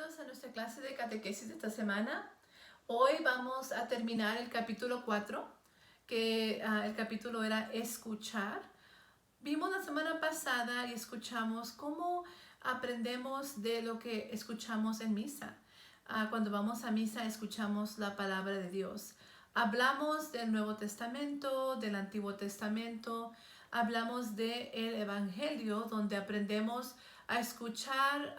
Bienvenidos a nuestra clase de catequesis de esta semana. Hoy vamos a terminar el capítulo 4, que el capítulo era escuchar. Vimos la semana pasada y escuchamos cómo aprendemos de lo que escuchamos en misa. Cuando vamos a misa escuchamos la palabra de Dios. Hablamos del Nuevo Testamento, del Antiguo Testamento, hablamos del Evangelio, donde aprendemos a escuchar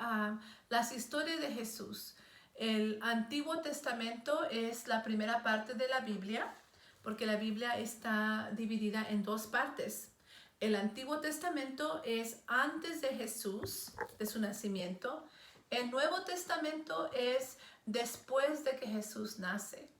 las historias de Jesús. El Antiguo Testamento es la primera parte de la Biblia, porque la Biblia está dividida en dos partes. El Antiguo Testamento es antes de Jesús, de su nacimiento. El Nuevo Testamento es después de que Jesús nace.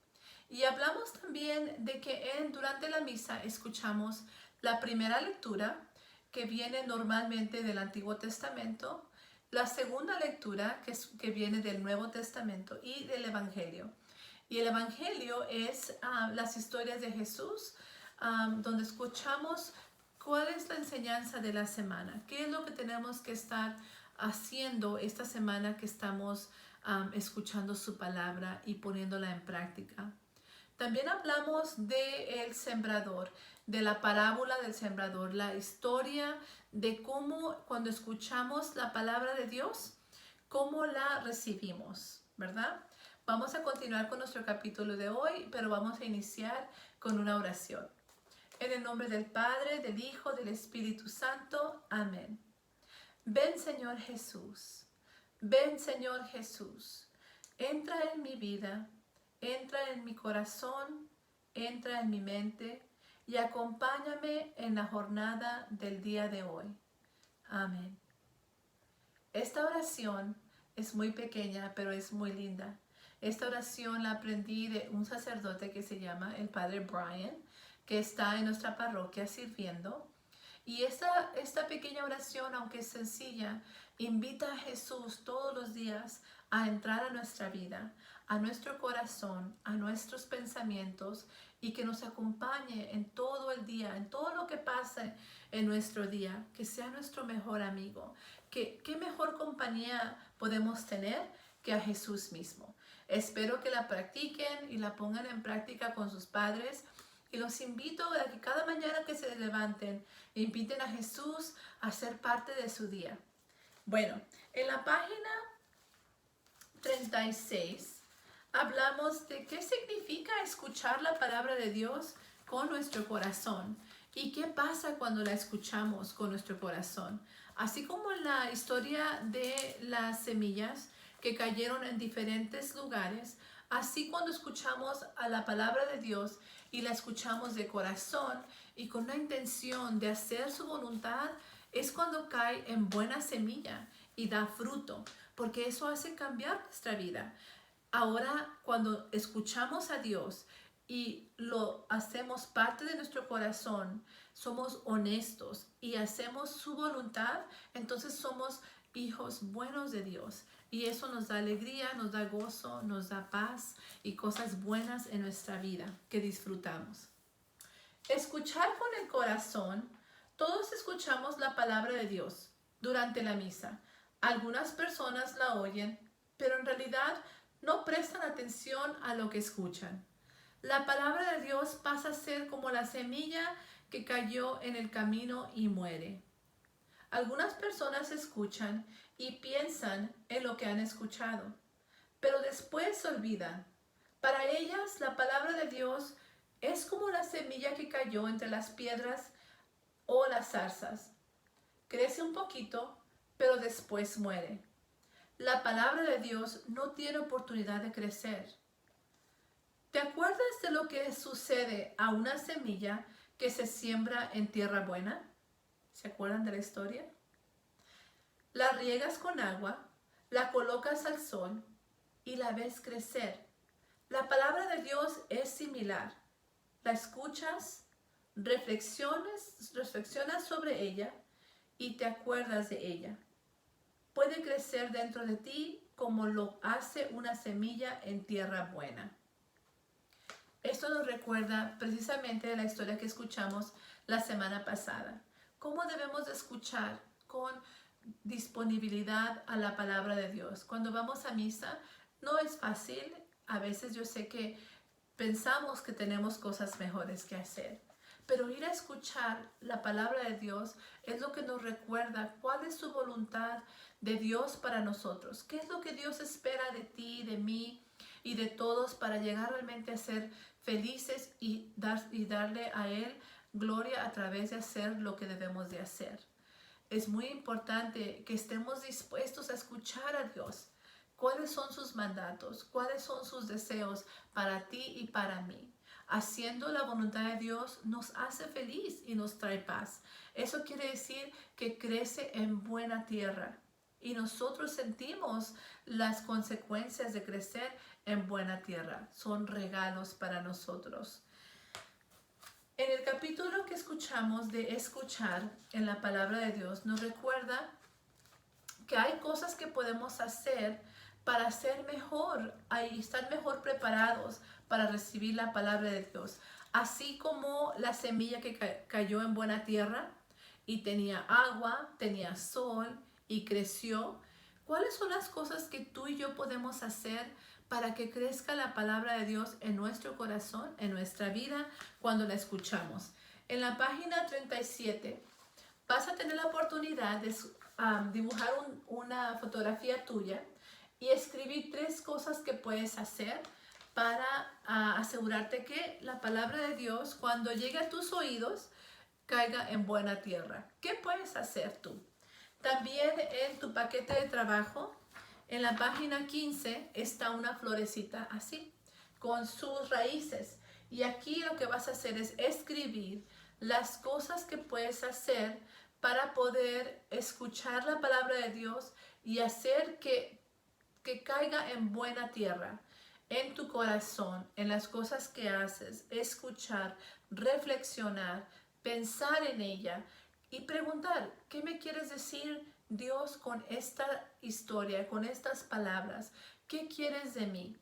Y hablamos también de que durante la misa escuchamos la primera lectura, que viene normalmente del Antiguo Testamento, la segunda lectura, que viene del Nuevo Testamento, y del Evangelio. Y el Evangelio es las historias de Jesús, donde escuchamos cuál es la enseñanza de la semana, qué es lo que tenemos que estar haciendo esta semana que estamos escuchando su palabra y poniéndola en práctica. También hablamos del sembrador, de la parábola del sembrador, la historia de cómo cuando escuchamos la palabra de Dios, cómo la recibimos, ¿verdad? Vamos a continuar con nuestro capítulo de hoy, pero vamos a iniciar con una oración. En el nombre del Padre, del Hijo, del Espíritu Santo. Amén. Ven, Señor Jesús. Ven, Señor Jesús. Entra en mi vida. Entra en mi corazón, entra en mi mente y acompáñame en la jornada del día de hoy. Amén. Esta oración es muy pequeña, pero es muy linda. Esta oración la aprendí de un sacerdote que se llama el Padre Brian, que está en nuestra parroquia sirviendo. Y esta pequeña oración, aunque es sencilla, invita a Jesús todos los días a entrar a nuestra vida, a nuestro corazón, a nuestros pensamientos, y que nos acompañe en todo el día, en todo lo que pase en nuestro día, que sea nuestro mejor amigo. ¿Qué mejor compañía podemos tener que a Jesús mismo? Espero que la practiquen y la pongan en práctica con sus padres. Y los invito a que cada mañana que se levanten, inviten a Jesús a ser parte de su día. Bueno, en la página 36 hablamos de qué significa escuchar la palabra de Dios con nuestro corazón y qué pasa cuando la escuchamos con nuestro corazón. Así como en la historia de las semillas que cayeron en diferentes lugares, así cuando escuchamos a la palabra de Dios y la escuchamos de corazón y con la intención de hacer su voluntad, es cuando cae en buena semilla y da fruto, porque eso hace cambiar nuestra vida. Ahora, cuando escuchamos a Dios y lo hacemos parte de nuestro corazón, somos honestos y hacemos su voluntad, entonces somos hijos buenos de Dios. Y eso nos da alegría, nos da gozo, nos da paz y cosas buenas en nuestra vida que disfrutamos. Escuchar con el corazón. Todos escuchamos la palabra de Dios durante la misa. Algunas personas la oyen, pero en realidad no prestan atención a lo que escuchan. La palabra de Dios pasa a ser como la semilla que cayó en el camino y muere. Algunas personas escuchan y piensan en lo que han escuchado, pero después se olvidan. Para ellas, la palabra de Dios es como la semilla que cayó entre las piedras o las zarzas. Crece un poquito, pero después muere. La palabra de Dios no tiene oportunidad de crecer. ¿Te acuerdas de lo que sucede a una semilla que se siembra en tierra buena? ¿Se acuerdan de la historia? La riegas con agua, la colocas al sol y la ves crecer. La palabra de Dios es similar. La escuchas, reflexionas sobre ella y te acuerdas de ella. Puede crecer dentro de ti como lo hace una semilla en tierra buena. Esto nos recuerda precisamente de la historia que escuchamos la semana pasada. ¿Cómo debemos de escuchar? Con disponibilidad a la palabra de Dios. Cuando vamos a misa, no es fácil. A veces yo sé que pensamos que tenemos cosas mejores que hacer. Pero ir a escuchar la palabra de Dios es lo que nos recuerda cuál es su voluntad de Dios para nosotros. ¿Qué es lo que Dios espera de ti, de mí y de todos para llegar realmente a ser felices y darle a Él gloria a través de hacer lo que debemos de hacer? Es muy importante que estemos dispuestos a escuchar a Dios. ¿Cuáles son sus mandatos? ¿Cuáles son sus deseos para ti y para mí? Haciendo la voluntad de Dios nos hace feliz y nos trae paz. Eso quiere decir que crece en buena tierra. Y nosotros sentimos las consecuencias de crecer en buena tierra. Son regalos para nosotros. En el capítulo que escuchamos de escuchar en la palabra de Dios, nos recuerda que hay cosas que podemos hacer para ser mejor y estar mejor preparados para recibir la palabra de Dios. Así como la semilla que cayó en buena tierra y tenía agua, tenía sol y creció. ¿Cuáles son las cosas que tú y yo podemos hacer para que crezca la palabra de Dios en nuestro corazón, en nuestra vida, cuando la escuchamos? En la página 37 vas a tener la oportunidad de dibujar una fotografía tuya y escribir 3 cosas que puedes hacer para asegurarte que la palabra de Dios, cuando llegue a tus oídos, caiga en buena tierra. ¿Qué puedes hacer tú? También en tu paquete de trabajo, en la página 15, está una florecita así, con sus raíces. Y aquí lo que vas a hacer es escribir las cosas que puedes hacer para poder escuchar la palabra de Dios y hacer que caiga en buena tierra, en tu corazón, en las cosas que haces, escuchar, reflexionar, pensar en ella y preguntar, ¿qué me quieres decir, Dios, con esta historia, con estas palabras? ¿Qué quieres de mí?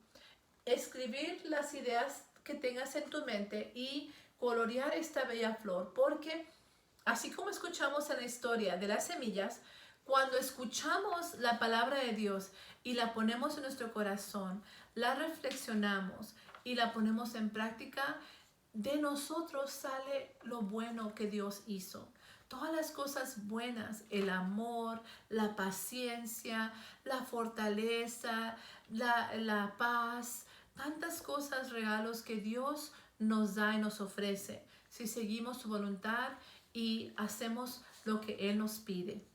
Escribir las ideas que tengas en tu mente y colorear esta bella flor, porque así como escuchamos en la historia de las semillas, cuando escuchamos la palabra de Dios y la ponemos en nuestro corazón, la reflexionamos y la ponemos en práctica, de nosotros sale lo bueno que Dios hizo. Todas las cosas buenas, el amor, la paciencia, la fortaleza, la paz, tantas cosas, regalos que Dios nos da y nos ofrece si seguimos su voluntad y hacemos lo que Él nos pide.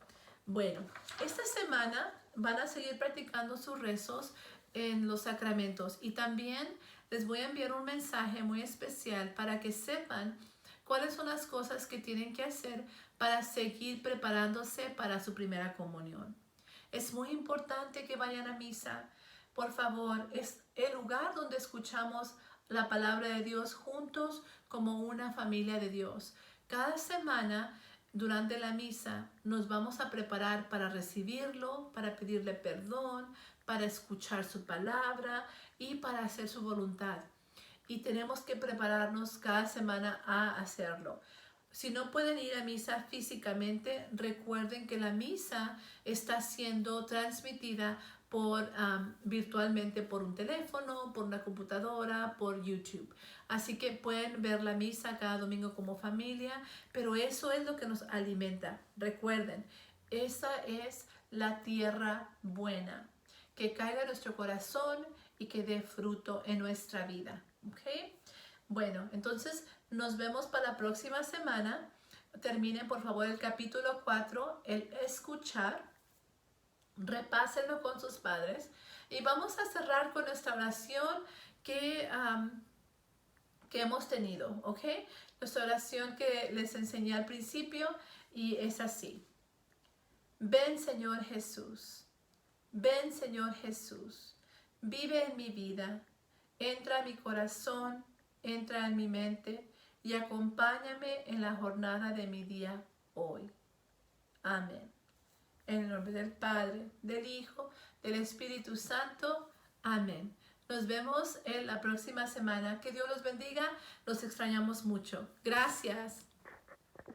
Bueno, esta semana van a seguir practicando sus rezos en los sacramentos y también les voy a enviar un mensaje muy especial para que sepan cuáles son las cosas que tienen que hacer para seguir preparándose para su primera comunión. Es muy importante que vayan a misa. Por favor, es el lugar donde escuchamos la palabra de Dios juntos como una familia de Dios. Cada semana, durante la misa, nos vamos a preparar para recibirlo, para pedirle perdón, para escuchar su palabra y para hacer su voluntad. Y tenemos que prepararnos cada semana a hacerlo. Si no pueden ir a misa físicamente, recuerden que la misa está siendo transmitida virtualmente por un teléfono, por una computadora, por YouTube. Así que pueden ver la misa cada domingo como familia, pero eso es lo que nos alimenta. Recuerden, esa es la tierra buena, que caiga en nuestro corazón y que dé fruto en nuestra vida. ¿Ok? Bueno, entonces nos vemos para la próxima semana. Terminen por favor el capítulo 4, el escuchar. Repásenlo con sus padres y vamos a cerrar con nuestra oración que hemos tenido, ¿ok? Nuestra oración que les enseñé al principio y es así. Ven Señor Jesús, ven Señor Jesús, vive en mi vida, entra en mi corazón, entra en mi mente y acompáñame en la jornada de mi día hoy. Amén. En el nombre del Padre, del Hijo, del Espíritu Santo. Amén. Nos vemos en la próxima semana. Que Dios los bendiga. Los extrañamos mucho. Gracias.